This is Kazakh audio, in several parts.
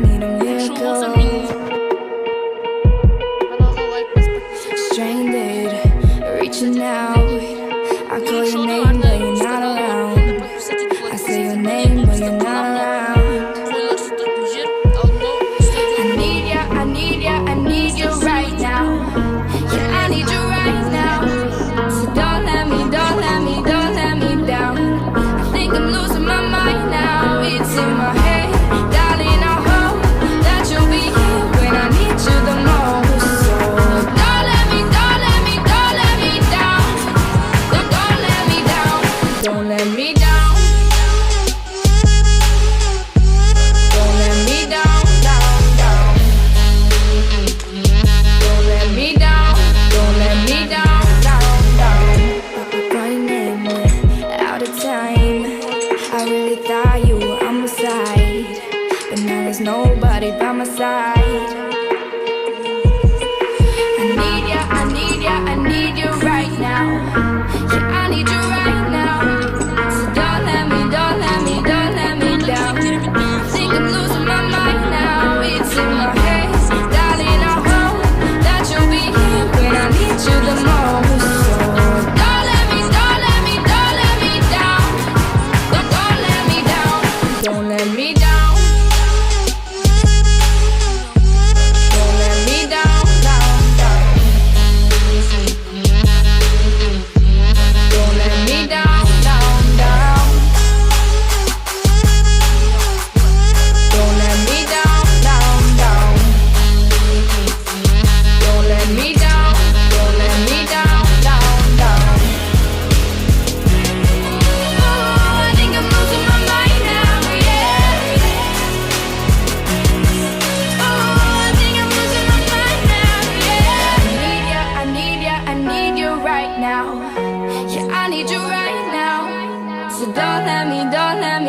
need a miracle. Stranded, reaching out. I call your name, but you're not around. I say your name, but you're not around. I need ya, I need ya, I need you right now. Yeah, I need you right now. So don't let me down. I think I'm losing my mind now. It's in my head, darling. I hope that you'll be here when I need you the most. So don't let me down. Don't let me down. Don't let me down. Don't let me down. Don't let me down. Don't let me down. Running out of time. I really thought you were on my side, but now there's nobody by my side. I need ya, I need ya, I need you right now. Yeah, I need you right now. So don't let me down. I think I'm losing my mind now. It's in my head, darling. I hope that you'll be here when I need you the most. So don't let me down. Don't let me down. Don't let me down. Don't let me down. Don't let me down. Don't let me down. Oh, I think I'm losing my mind now, yeah. Oh, I think I'm losing my mind now, yeah. I need you right now. Yeah, I need you right now. So don't let me down. I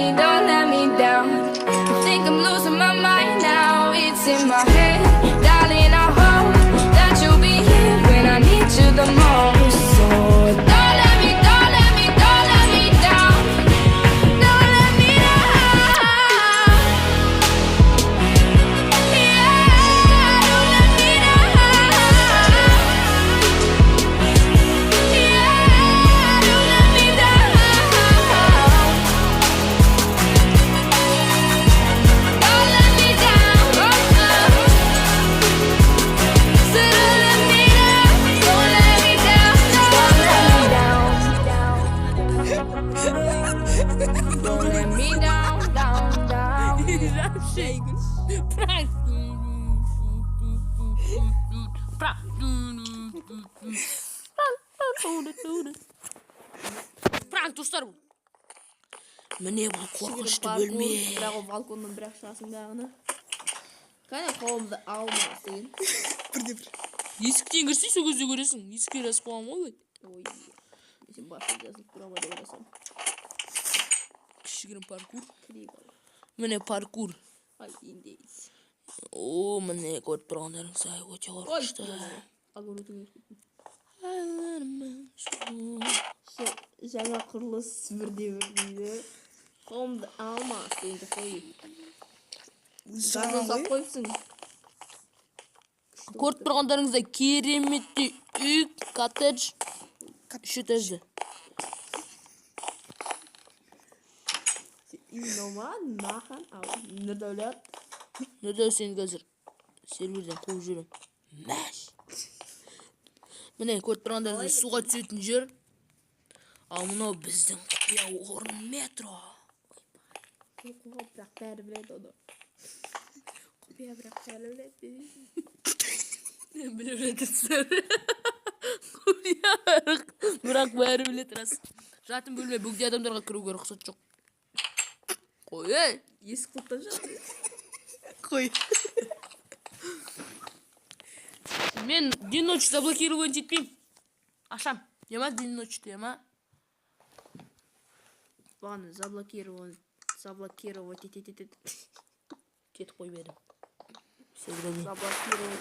think I'm losing my mind now. It's in my head, darling. I hope that you'll be here when I need you the most. So don't let me down. Don't let me down. Yeah, don't let me down. Yeah, don't let me down. Don't let me down. So don't let me down. Don't let me down. Don't let me down. Prank dostlar bu. Mine bu korkunçtu bölme. Бірақ ол балконнан бірақ шығасың дағыны. Қане қолымды алмасың. Есіктен кірсей сол кезде көресің. Есікке жазып қойғам ғой. Ой, сен басқа жазылып тұра ма деп ойласам. Кішігірім паркур. Кірейік ал. Міне паркур. Ай, ендейіз. О, міне көріп тұрғандарыңыз ай өте қорқынышты. Ал оны өтіңіз кеттім. Жаңа құрылыс бірде дейді. Қолымды алмасың енді қойып. Жазылсап қойыпсың. Көріп тұрғандарыңыздай кереметті үй, коттедж, 3 этажды. Үй номан, нахан, ал Нұрдәулет. Нұрдәулет сен қазір серверден қуып жүрем. Мәш. Міне көріп тұрғандарыңыздай суға түсетін жер. Ал мынау біздің құпия орын метро. Құпия бірақ бәрі біледі оны. Құпия бірақ бәрі біледі. Біледі сыр. Құпия бірақ бәрі біледі рас. Жатын бөлме бөгде адамдарға кіруге рұқсат жоқ. Қой, ей! Есік құлттан жатыр. Қой. Мен день ночь заблокировать етпеймін. Ашам. Ема день ночь ема. Ладно, заблокировать. Кетіп қой берем. Заблокировать.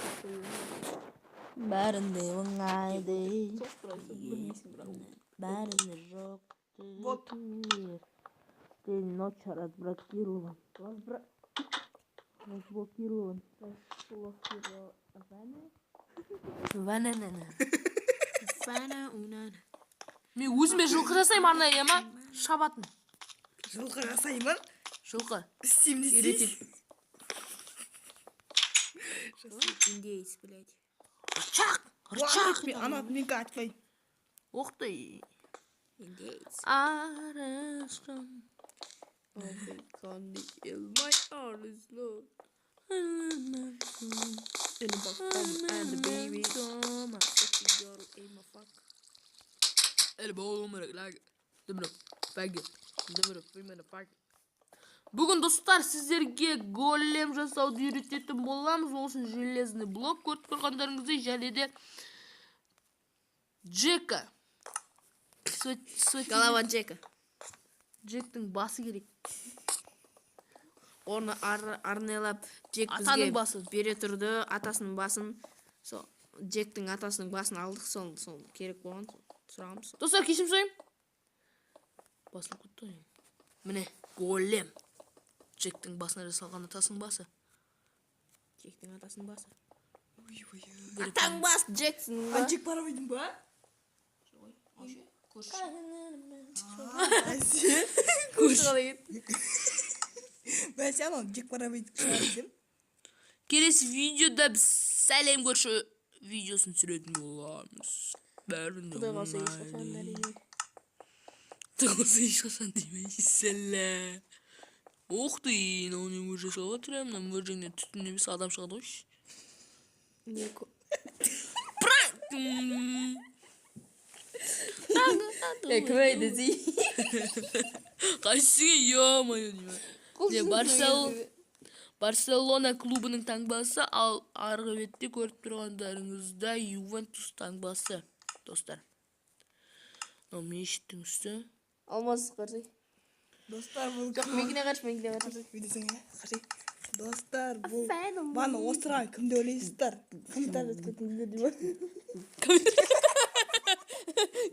Бәрінде оңайды. Бәрінде жоқ. День ночь разблокирован. Разблокирован. Фана унана. Мен өзіме жылқы жасаймын арнайы ма? Шабатын. Жылқы жасаймын. Жылқы. Істеймін Үйретеді. Индейец, блядь. Рычаг. Ана менікі айтпай. Ух ты. Индейец. Арыстан. My heart is low. In the bottom and the baby. Sexy girl in my fuck. Бүгін достар сіздерге голем жасауды үйрететін боламыз. Ол үшін железный блок көріп тұрғандарыңыздай және де Джека. Голова Джека. Джектің басы керек. Оны арнайлап Джек Атаның басы. бізге бере тұрды. Атасының басын. Сол Джектің атасының басын алдық. Сол керек болған. Сұрағымыз. Достар, кешім сұрайым. Басын құттайым. Міне, голем. Джектің басына жасалған атасының басы. Джектің атасының басы. Атаң бас Джексің ба? Джек бара бейдің ба? Бәс анау Джек бара бейдің. Келесі видеода біз сәлем көрші видеосын түсіретін боламыз. Бәрін оңай. Тығылса ешқасан демейсіз сәлем. Ух ты, мынау не мөржек шығып отыр, мына мөржеңнен түтін емес адам шығады ғой. Көмейді зей. Қайсыға ё-моё деймін. Барселона клубының таңбасы, ал арғы бетте көріп тұрғандарыңызда Ювентус таңбасы. Достар. Мынау мешіттің үсті. Алмаз қарсай. Достар бұл Жоқ, менгіне қаршы. Достар бұл баны осырған кімді ойлайсыздар?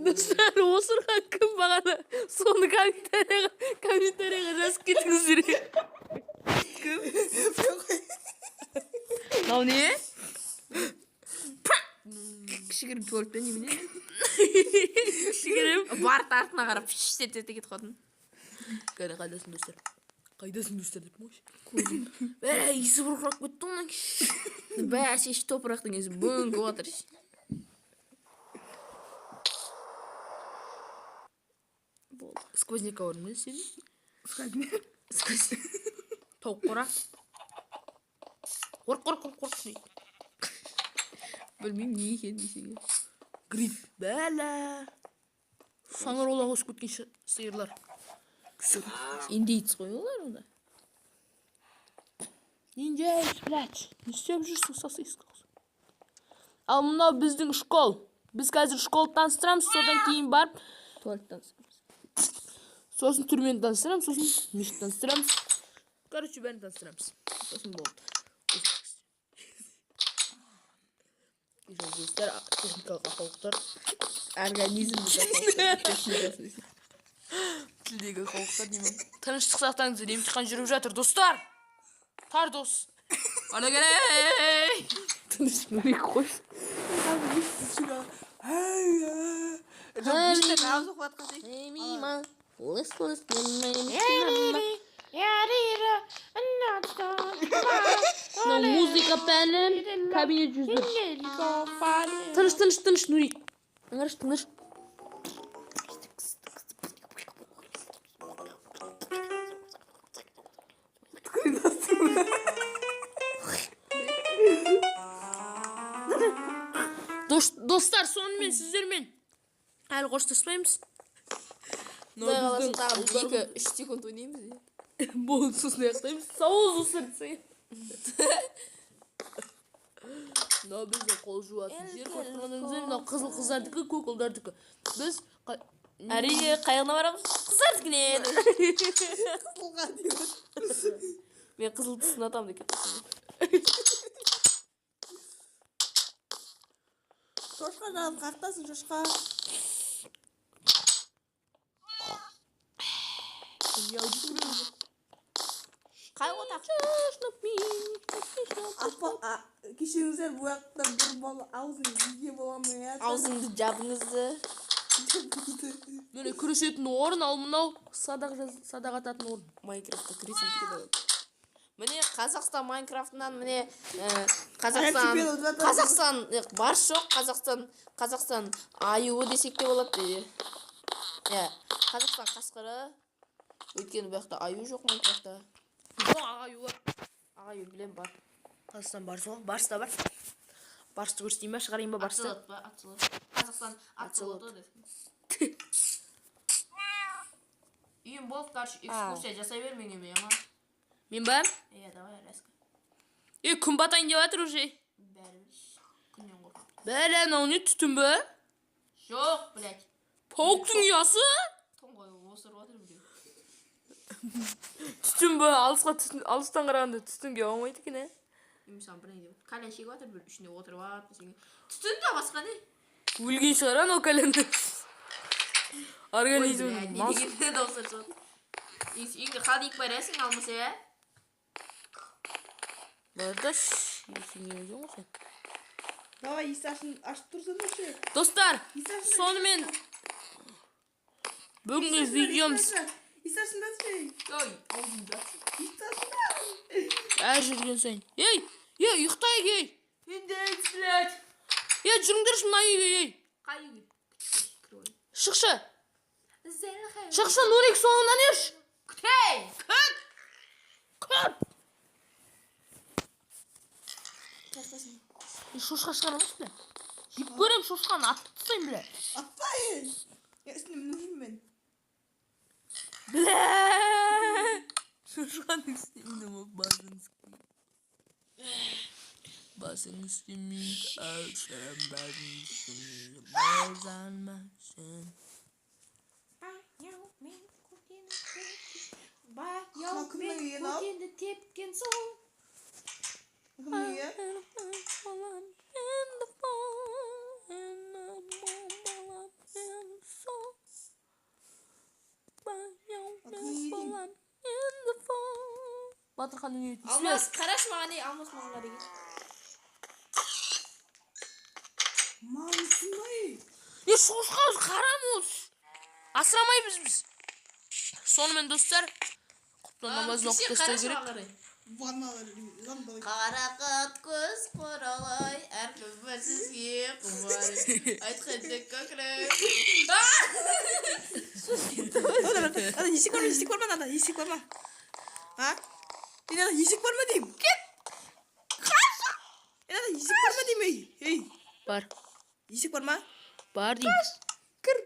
Достар, осырған кім бағана? Соны комментарияға жазып кетіңіздер. Мынау не? Кішігірім творпен немене? Кішігірім. Бар тартына қарап фиштеп кетіп қалдым. Қайдасың достар? Қайдасың достар деп мойшы? Бәрі есі бұрқырап кетті онан. Бәсе топырақтың есі бүгінгі отыр. Сквозняка орын мен сен? Сквозняк. Тауық қора. Қорқ дейді. Білмеймін не екен десеге. Гриф. Бәлі. Шаңыр ола қосып кеткен сиырлар. Индейец қой олар онда. Индейец, блядь. Не істеп жүрсің сосиска. Ал мынау біздің школ. Біз қазір школ таныстырамыз, содан кейін барып Туалет таныстырамыз. сосын түрмені таныстырамыз, сосын мешіт таныстырамыз. Короче, бәрін таныстырамыз. Сосын болды. Достар, техникалық ақаулықтар. Организмді техникасы. Тілдегі ақаулықтар деймін. Тыныштық сақтаңыздар, емтихан жүріп жатыр, достар. Тар дос. Ана келей. Тыныш нұрек қойсын. Музыка пәнім, кабинет жүздір. Тыныш, Нурик. Тыныш. Достар, сонымен сіздермен әлі қоштаспаймыз. Құдай қаласын тағы 2-3 секунд ойнаймыз. Болды, сосын аяқтаймыз. Сауыз ұсыртсың. Мынау бізде қол жуатын жер көріп тұрғандарыңыздар, мынау қызыл қыздардікі, көк ұлдардікі. Біз әрине қайғына барамыз. Қыздардікіне. Қызылға деймін. Мен қызыл түсін атам декен. Шошқа жаным қақтасын, шошқа. Қайғотақ. Кешіріңіздер, бұл уақытта бір бала аузын жеге боламай жатыр. Аузыңды жабыңызды. Міне күресетін орын, ал мынау садақ ататын орын. Майнкрафтта күресетін. Міне Қазақстан Майнкрафтынан міне Қазақстан барыс жоқ, Қазақстан аюы десек те болады дейді. Қазақстан қасқыры. Өйткені бұл жақта аю жоқ Майнкрафтта. Ағаю бар. Аю білем бар. Қазақстан барысы ғой. Барыс та бар. Барысты көрсетейін ба, шығарайын ба барысты? Қазақстан ацелоты. Үйім болып, короче, экскурсия жасай бермеген ме, аман? Мен ба? Давай, резко. Күн батайын деп жатыр уже. Бәрібір күннен қорқам. Бәле, мынау не түтін бе? Жоқ, блядь. Пауықтың ұясы? Тоңғой осырып жатыр біреу. Түтін бе? Алыстан қарағанда түтінге алмайды екен, ә? Мысалы бір не деп. Кәлен шегіп жатыр, бір ішінде отырып жатыр. Түтін де басқа не? Өлген шығар анау кәленді. Организм. Не дегенде дауыстар шығады. Үйіңде холодильник бар әсің алмаса, ә? Бардаш, есіңе өзің ғой сен. Давай, есашын ашып тұрсыңдаршы. Достар, сонымен бүгінгі видеомыз Есашындасы. Ой, аузымда. Есашында. әр жүрген сайын. Ей, ұйықтайық, ей. Индекс, блядь. Жүріңдерші мына үйге, ей. Қай үйге? Шықшы, нұрек соңынан ерш. Күтей! Күт! Шошқа шығарамыз, бля. Жеп көрем шошқаны, атып тұсайын, бля. Атпайын. Үстіне мінушім мен. Бля! Шошқаның үстіне ма басың істемей, алшырам бәрін үстіне базалмасын. Көкенді тепкен сол. Кімнің үйі? Батырханның үйі түсінес. Алмас, қараш маған не? Алмас мағынға деген. Маңызсың бай. Шошқа қарамыз. Асырамайбыз біз. Сонымен достар, құптан намазын оқып тастау керек. Қарақат көз қоралай, әркім бір сізге құмар. Айтқанды көкірек. Ана есік бар ма, есік бар ма? Ана есік бар ма дейм? Кет! Қаша! Ана есік бар ма дейм, ей? Бар. Есік бар ма? Бар дейм. Кір!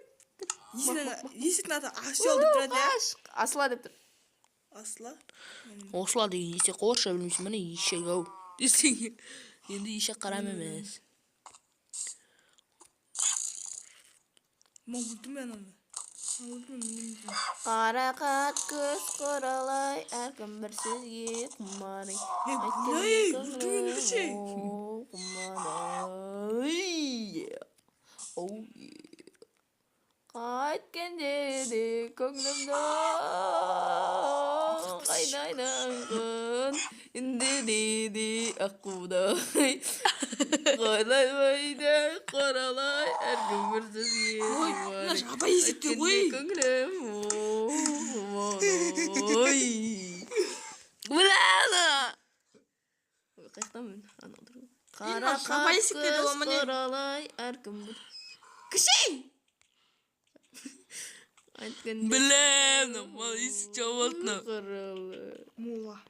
Есіктің аты Асыл деп тұрады, ә? Асыла деп тұр. Асла? Осыла деген есек қорша білмейсің, міне ешек ау. Енді ешек қарам емес. Мен өлдім мен оны. Қарақат көз қоралай, әркім бір сөзге құмарай. Өлдім Қайткенде де көңілімді қайнайнағын үндедеді аққудай қайлаймайды қоралай әркім бір сөзге Мына жапа есікте ғой. көңілім ой Бұланы! қаяқтамын жапа есікте де ол міне. қоралай әркім бір Кішей! Білем, мал есік жауалтына. Мола.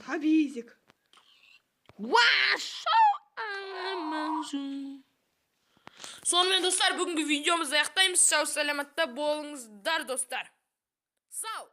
Таби есік. Сонымен достар, бүгінгі видеомызды аяқтаймыз. Сау саламатта болыңыздар достар. Сау!